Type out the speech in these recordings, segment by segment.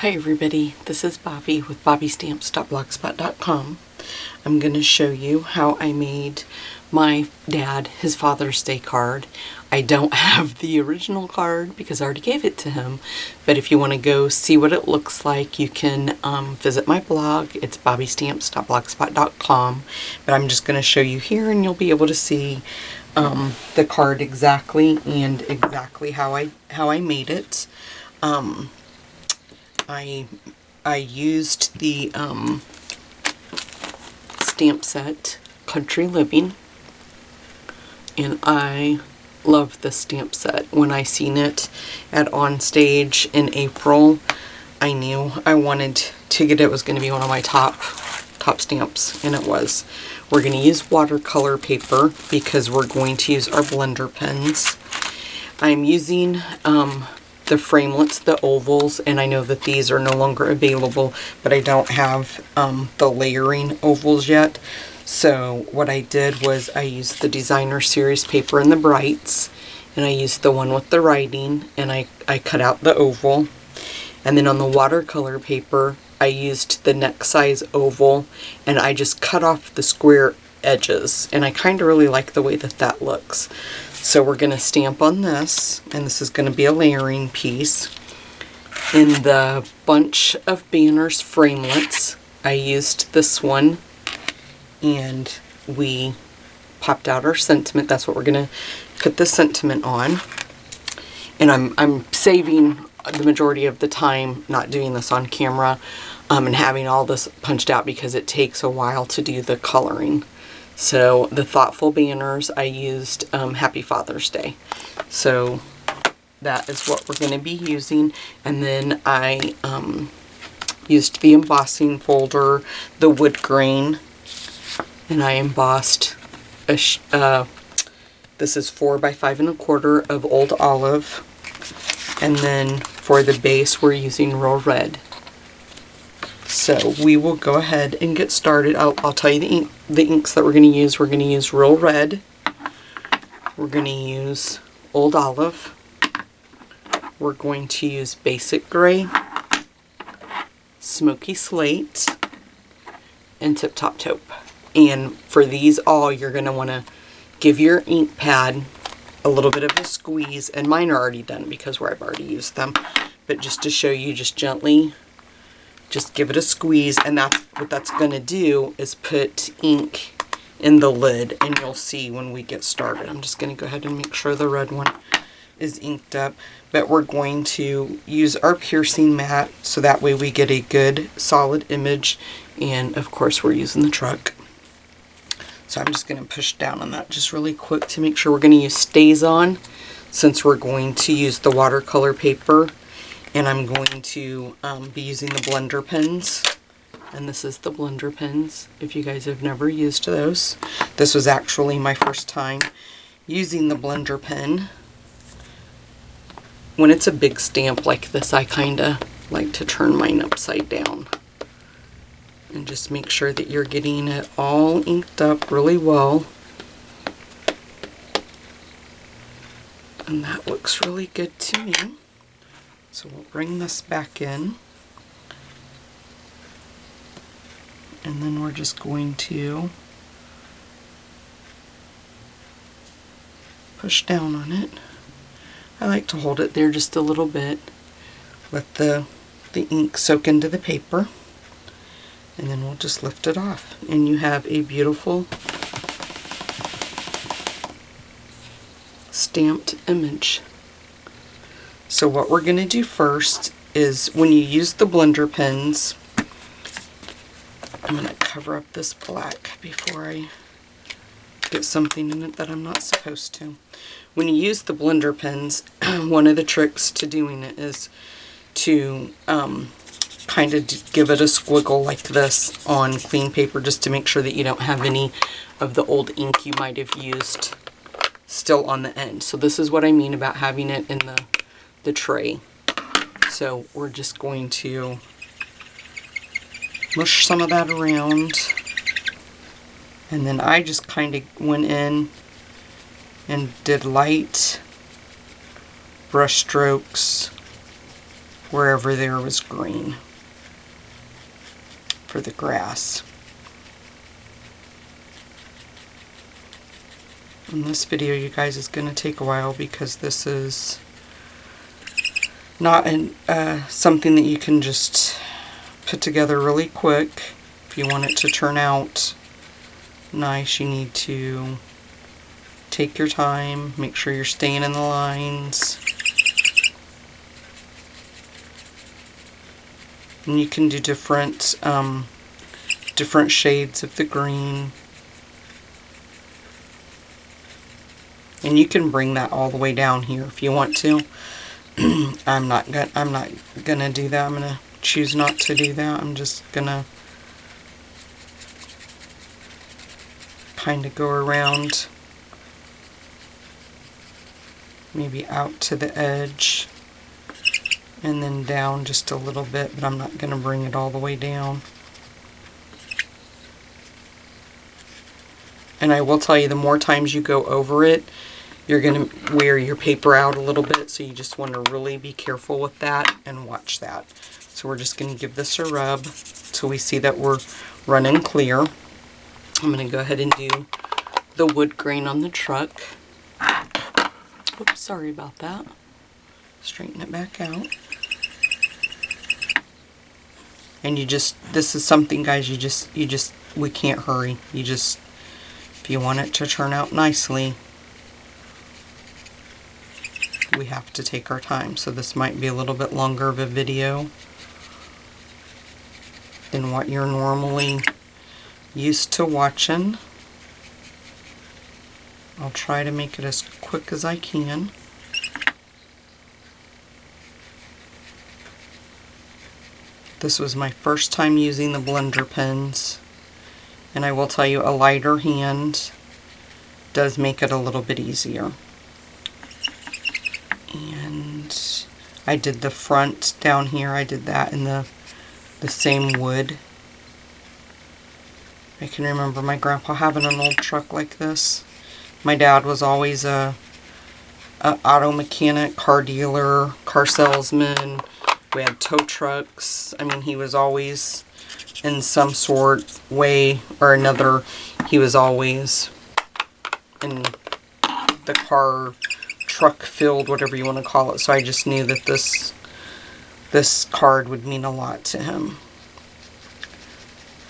Hi everybody, this is Bobby with bobbystamps.blogspot.com. I'm going to show you how I made my dad his Father's Day card. I don't have the original card because I already gave it to him, but if you want to go see what it looks like, you can visit my blog. It's bobbystamps.blogspot.com, but I'm just going to show you here and you'll be able to see the card exactly and exactly how I made it. I used the stamp set Country Living, and I love this stamp set. When I seen it at On Stage in April, I knew I wanted to get it. It was going to be one of my top stamps, and it was. We're going to use watercolor paper because we're going to use our blender pens. I'm using the framelits, the ovals, and I know that these are no longer available, but I don't have the layering ovals yet. So what I did was I used the Designer Series paper in the brights, and I used the one with the writing, and I cut out the oval. And then on the watercolor paper, I used the neck size oval, and I just cut off the square edges, and I kind of really like the way that looks. So we're going to stamp on this, and this is going to be a layering piece. In the bunch of banners framelits, I used this one, and we popped out our sentiment. That's what we're going to put the sentiment on. And I'm saving the majority of the time not doing this on camera and having all this punched out because it takes a while to do the coloring. So the thoughtful banners, I used Happy Father's Day. So that is what we're going to be using. And then I used the embossing folder, the wood grain, and I embossed this is 4 by 5 1/4 of Old Olive. And then for the base, we're using Real Red. So we will go ahead and get started. I'll tell you the inks that we're going to use. We're going to use Real Red. We're going to use Old Olive. We're going to use Basic Gray, Smoky Slate, and Tip Top Taupe. And for these all, you're going to want to give your ink pad a little bit of a squeeze. And mine are already done because I've already used them. But just to show you, just gently, just give it a squeeze, and that's what that's going to do is put ink in the lid, and you'll see when we get started. I'm just going to go ahead and make sure the red one is inked up, but we're going to use our piercing mat so that way we get a good solid image, and of course we're using the truck. So I'm just going to push down on that just really quick to make sure. We're going to use StazOn since we're going to use the watercolor paper. And I'm going to be using the blender pens. And this is the blender pens, if you guys have never used those. This was actually my first time using the blender pen. When it's a big stamp like this, I kind of like to turn mine upside down. And just make sure that you're getting it all inked up really well. And that looks really good to me. So we'll bring this back in, and then we're just going to push down on it. I like to hold it there just a little bit, let the ink soak into the paper, and then we'll just lift it off, and you have a beautiful stamped image. So what we're going to do first is when you use the blender pens, I'm going to cover up this black before I get something in it that I'm not supposed to. When you use the blender pens, one of the tricks to doing it is to kind of give it a squiggle like this on clean paper just to make sure that you don't have any of the old ink you might have used still on the end. So this is what I mean about having it in the tray. So we're just going to mush some of that around, and then I just kind of went in and did light brush strokes wherever there was green for the grass. And this video, you guys, is going to take a while because this is not something that you can just put together really quick. If you want it to turn out nice, you need to take your time, make sure you're staying in the lines. And you can do different shades of the green. And you can bring that all the way down here if you want to. I'm not gonna do that. I'm gonna choose not to do that. I'm just gonna kind of go around, maybe out to the edge and then down just a little bit, but I'm not gonna bring it all the way down. And I will tell you, the more times you go over it, you're going to wear your paper out a little bit, so you just want to really be careful with that and watch that. So we're just going to give this a rub till we see that we're running clear. I'm going to go ahead and do the wood grain on the truck. Oops, sorry about that. Straighten it back out. And this is something, guys, we can't hurry. If you want it to turn out nicely, we have to take our time. So this might be a little bit longer of a video than what you're normally used to watching. I'll try to make it as quick as I can. This was my first time using the blender pens, and I will tell you, a lighter hand does make it a little bit easier. And I did the front down here. I did that in the same wood. I can remember my grandpa having an old truck like this. My dad was always a auto mechanic, car dealer, car salesman. We had tow trucks. I mean, he was always in some sort, way or another, he was always in the car, truck field, whatever you want to call it. So I just knew that this card would mean a lot to him.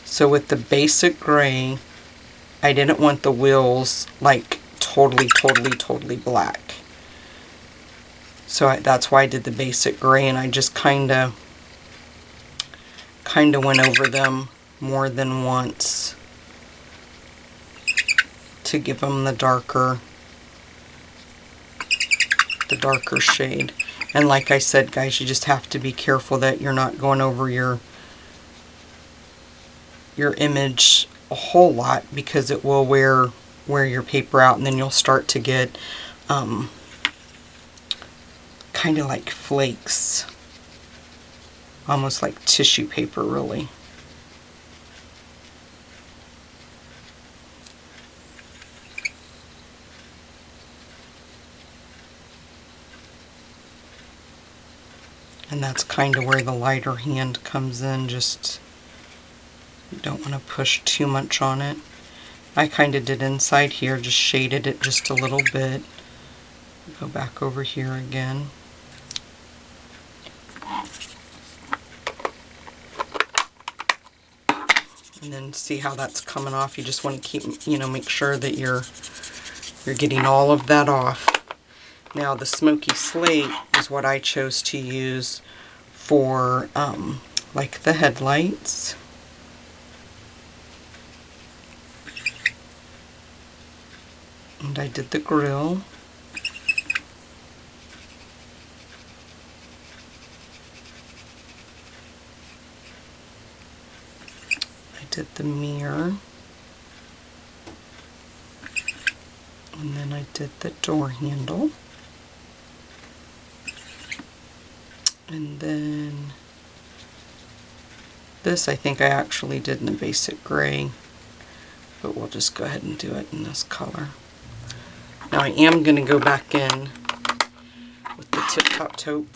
So with the basic gray, I didn't want the wheels like totally black. So that's why I did the basic gray, and I just kind of went over them more than once to give them the darker shade. And like I said, guys, you just have to be careful that you're not going over your image a whole lot, because it will wear your paper out, and then you'll start to get kind of like flakes, almost like tissue paper, really. And that's kind of where the lighter hand comes in. Just, you don't want to push too much on it. I kind of did inside here, just shaded it just a little bit. Go back over here again. And then see how that's coming off. You just want to keep, make sure that you're getting all of that off. Now the smoky slate is what I chose to use for like the headlights. And I did the grill. Did the mirror, and then I did the door handle, and then this I think I actually did in the basic gray, but we'll just go ahead and do it in this color. Now I am going to go back in with the tip top taupe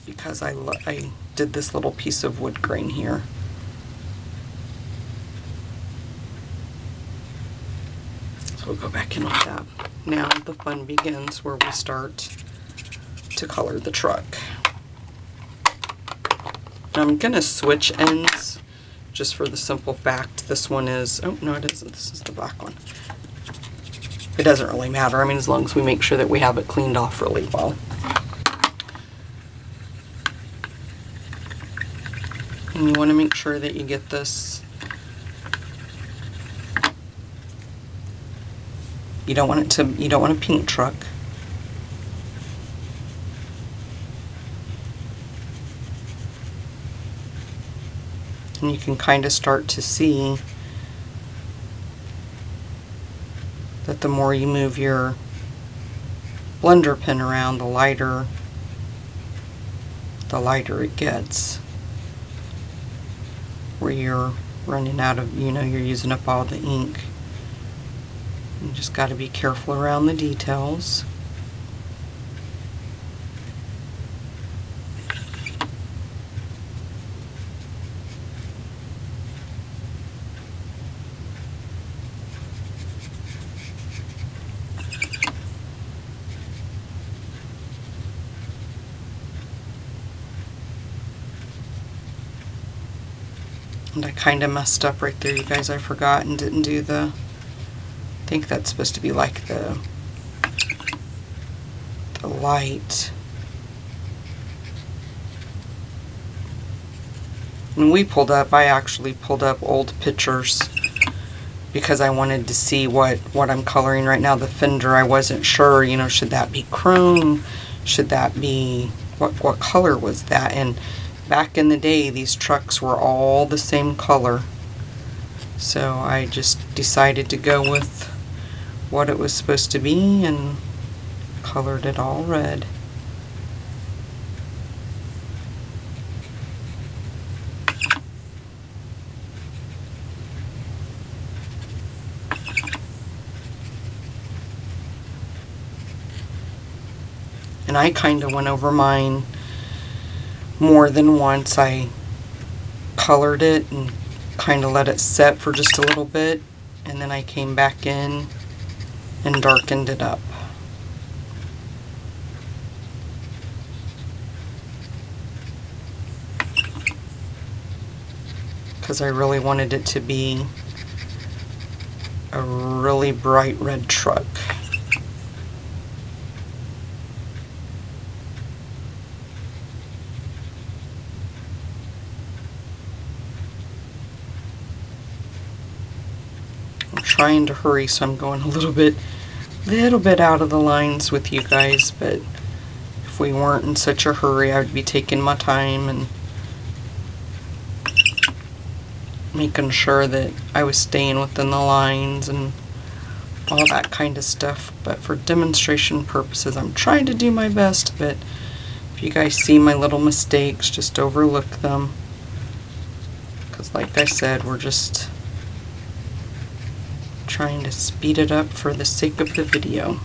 because I did this little piece of wood grain here. So we'll go back in with that. Now the fun begins, where we start to color the truck. Now I'm going to switch ends just for the simple fact this one is, oh no it isn't, this is the black one. It doesn't really matter, I mean, as long as we make sure that we have it cleaned off really well. And you want to make sure that you get this, you don't want a pink truck. And you can kind of start to see that the more you move your blender pen around, the lighter it gets. Where you're running out of, you're using up all the ink. You just got to be careful around the details. And I kind of messed up right there, you guys. I forgot and didn't do I think that's supposed to be like the light. When we pulled up, I actually pulled up old pictures because I wanted to see what I'm coloring right now. The fender, I wasn't sure, should that be chrome? Should that be, what color was that? And back in the day, these trucks were all the same color. So I just decided to go with what it was supposed to be and colored it all red. And I kind of went over mine more than once. I colored it and kind of let it set for just a little bit, and then I came back in and darkened it up. Because I really wanted it to be a really bright red truck. Trying to hurry, so I'm going a little bit out of the lines with you guys, but if we weren't in such a hurry, I would be taking my time and making sure that I was staying within the lines and all that kind of stuff. But for demonstration purposes, I'm trying to do my best, but if you guys see my little mistakes, just overlook them, because like I said, we're just trying to speed it up for the sake of the video.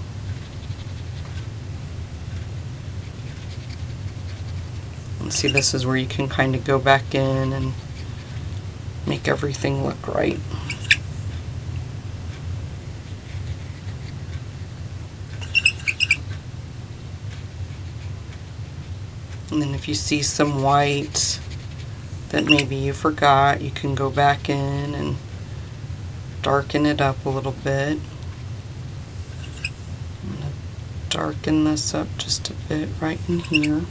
And see, this is where you can kind of go back in and make everything look right. And then if you see some white that maybe you forgot, you can go back in and darken it up a little bit. I'm going to darken this up just a bit right in here.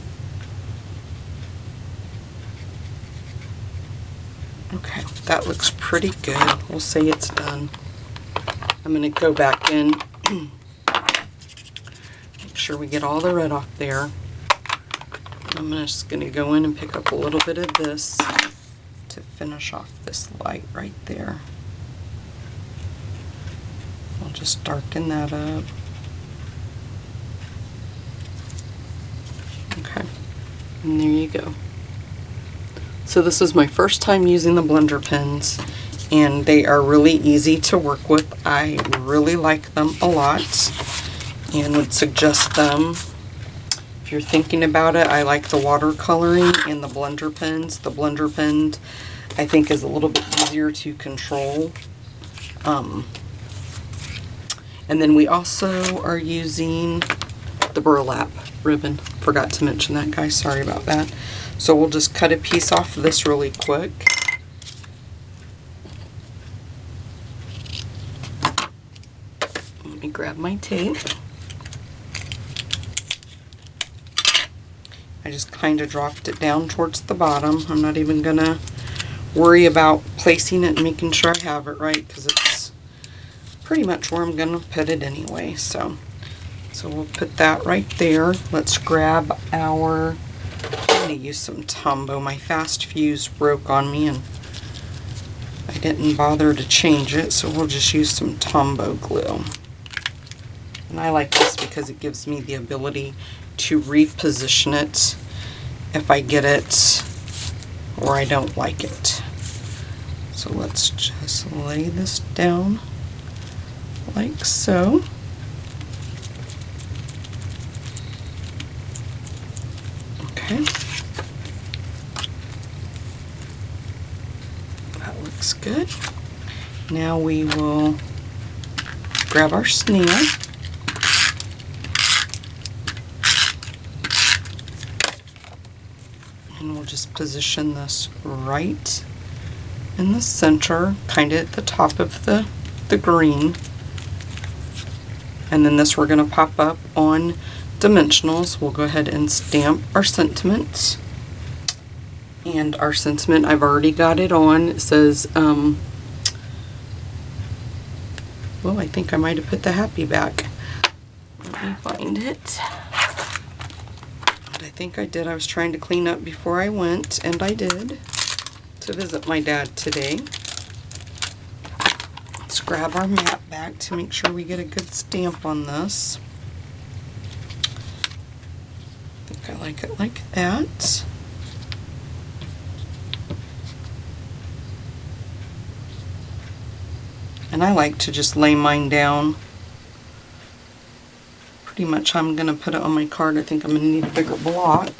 Okay, that looks pretty good. We'll say it's done. I'm going to go back in, make sure we get all the red off there. I'm just going to go in and pick up a little bit of this to finish off this light right there. I'll just darken that up. Okay, and there you go. So this is my first time using the blender pens, and they are really easy to work with. I really like them a lot and would suggest them. If you're thinking about it, I like the watercoloring and the blender pens. The blender pen, I think, is a little bit easier to control. And then we also are using the burlap ribbon. Forgot to mention that, guys. Sorry about that. So we'll just cut a piece off of this really quick. Let me grab my tape. I just kind of dropped it down towards the bottom. I'm not even gonna worry about placing it and making sure I have it right, because it's pretty much where I'm gonna put it anyway. So we'll put that right there. Let's grab our, I'm gonna use some Tombow. My fast fuse broke on me and I didn't bother to change it, so we'll just use some Tombow glue. And I like this because it gives me the ability to reposition it if I get it or I don't like it. So let's just lay this down like so. Okay. That looks good. Now we will grab our snail. And we'll just position this right in the center, kind of at the top of the green. And then this we're going to pop up on dimensionals. We'll go ahead and stamp our sentiment. And our sentiment, I've already got it on. It says, well, I think I might have put the happy back. Let me find it. I think I did. I was trying to clean up before I went, and I did, to visit my dad today. Let's grab our mat back to make sure we get a good stamp on this. I think I like it like that. And I like to just lay mine down. Pretty much I'm going to put it on my card. I think I'm going to need a bigger block.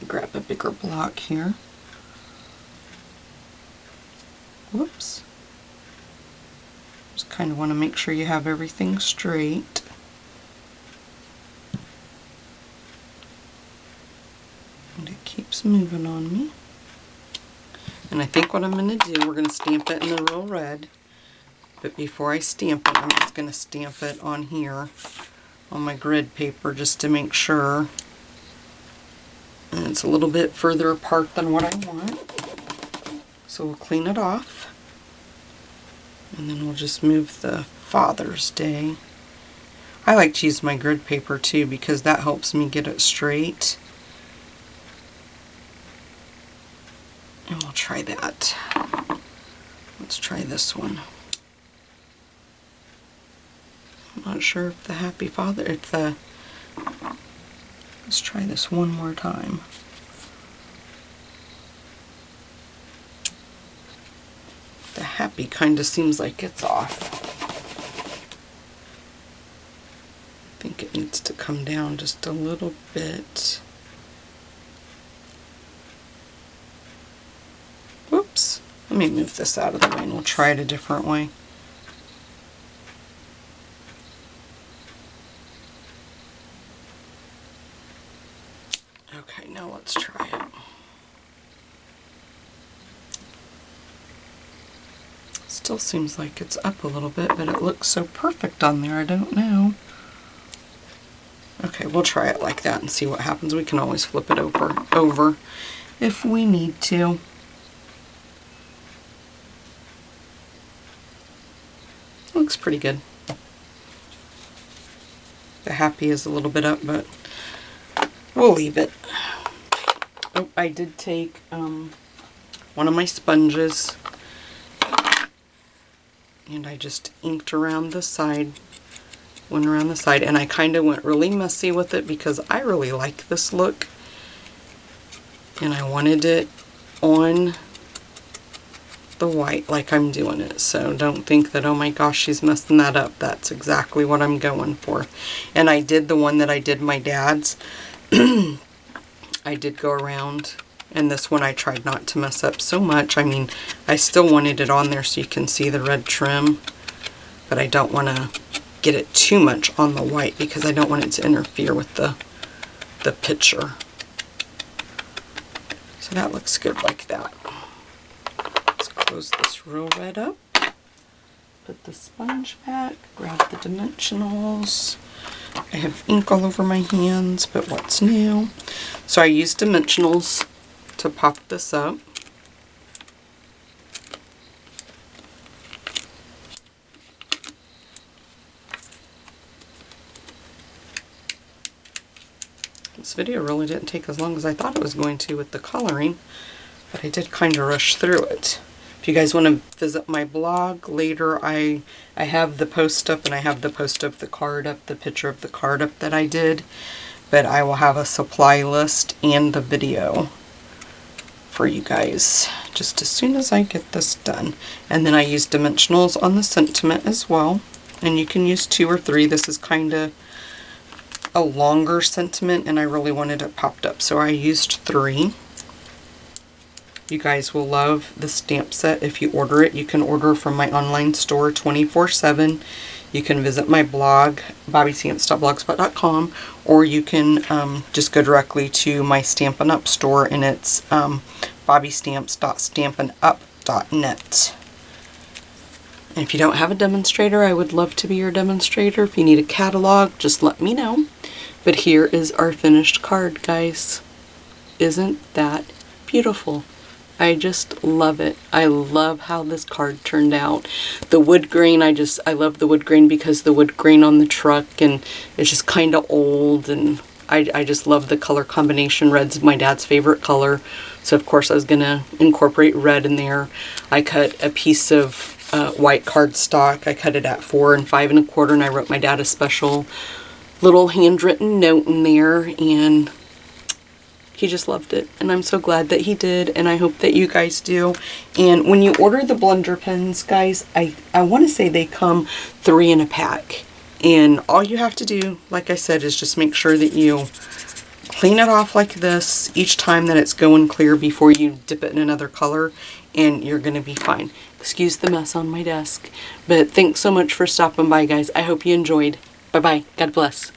Grab a bigger block here. Whoops. Just kind of want to make sure you have everything straight. And it keeps moving on me. And I think what I'm going to do, we're going to stamp it in the real red. But before I stamp it, I'm just going to stamp it on here on my grid paper just to make sure. And it's a little bit further apart than what I want. So we'll clean it off. And then we'll just move the Father's Day. I like to use my grid paper too because that helps me get it straight. And we'll try that. Let's try this one. I'm not sure if the Happy Father, let's try this one more time. The happy kind of seems like it's off. I think it needs to come down just a little bit. Whoops. Let me move this out of the way and we'll try it a different way. Okay, now let's try it. Still seems like it's up a little bit, but it looks so perfect on there, I don't know. Okay, we'll try it like that and see what happens. We can always flip it over if we need to. Looks pretty good. The happy is a little bit up, but we'll leave it. Oh, I did take one of my sponges and I just inked around the side, went around the side, and I kind of went really messy with it because I really like this look and I wanted it on the white like I'm doing it. So don't think that, oh my gosh, she's messing that up. That's exactly what I'm going for. And I did the one that I did my dad's. I did go around, and this one I tried not to mess up so much. I mean, I still wanted it on there so you can see the red trim, but I don't want to get it too much on the white because I don't want it to interfere with the picture. So that looks good like that. Let's close this real red up. Put the sponge back, grab the dimensionals. I have ink all over my hands, but what's new? So I used dimensionals to pop this up. This video really didn't take as long as I thought it was going to with the coloring, but I did kind of rush through it. If you guys want to visit my blog later, I have the post up, and I have the post of the card up, the picture of the card up that I did, but I will have a supply list and the video for you guys just as soon as I get this done. And then I use dimensionals on the sentiment as well, and you can use 2 or 3. This is kind of a longer sentiment and I really wanted it popped up, so I used 3. You guys will love the stamp set if you order it. You can order from my online store 24/7. You can visit my blog, bobbystamps.blogspot.com, or you can just go directly to my Stampin' Up store, and it's bobbystamps.stampinup.net. And if you don't have a demonstrator, I would love to be your demonstrator. If you need a catalog, just let me know. But here is our finished card, guys. Isn't that beautiful? I just love it. I love how this card turned out. The wood grain, I love the wood grain because the wood grain on the truck, and it's just kind of old, and I just love the color combination. Red's my dad's favorite color, so of course I was gonna incorporate red in there. I cut a piece of white cardstock. I cut it at 4 5 1/4, and I wrote my dad a special little handwritten note in there, and he just loved it, and I'm so glad that he did, and I hope that you guys do. And when you order the blender pens, guys, I want to say they come 3 in a pack, and all you have to do, like I said, is just make sure that you clean it off like this each time that it's going clear before you dip it in another color, and you're gonna be fine. Excuse the mess on my desk, but thanks so much for stopping by, guys. I hope you enjoyed. Bye-bye. God bless.